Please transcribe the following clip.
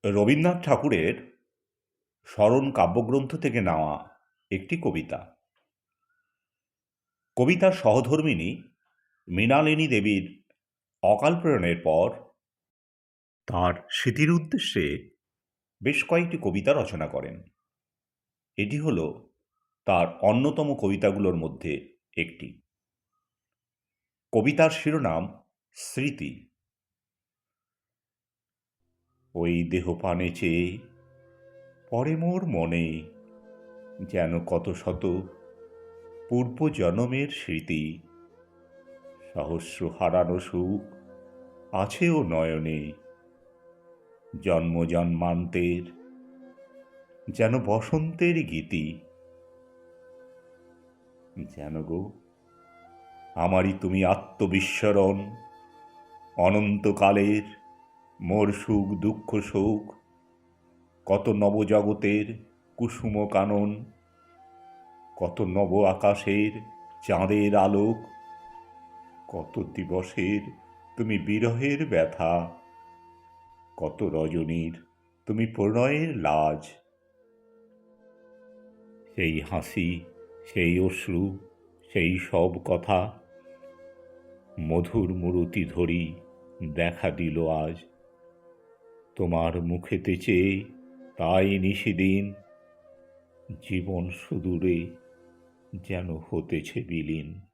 রবীন্দ্রনাথ ঠাকুরের স্মরণ কাব্যগ্রন্থ থেকে নেওয়া একটি কবিতা। কবিতার সহধর্মিণী মৃণালিনী দেবীর অকাল প্রেরণের পর তাঁর স্মৃতির উদ্দেশ্যে বেশ কয়েকটি কবিতা রচনা করেন। এটি হল তার অন্যতম কবিতাগুলোর মধ্যে একটি। কবিতার শিরোনাম স্মৃতি। ওই দেহপানে চেয়ে পরে মোর মনে যেন কত শত পূর্বজন্মের স্মৃতি, সহস্র হারানো সুখ আছে ও নয়নে, জন্ম জন্মান্তের যেন বসন্তের গীতি। যেন গো আমারই তুমি আত্মবিস্মরণ, অনন্তকালের মোর সুখ দুঃখ শোক, কত নবজগতের কুসুম কানন, কত নব আকাশের চাঁদের আলোক, কত দিবসের তুমি বিরহের ব্যথা, কত রজনীর তুমি প্রণয়ের লাজ। সেই হাসি, সেই অশ্রু, সেই সব কথা মধুর মূরতি ধরি দেখা দিল আজ। তোমার মুখেতে চেয়ে তাই নিশিদিন জীবন সুদূরে যেন হতেছে বিলীন।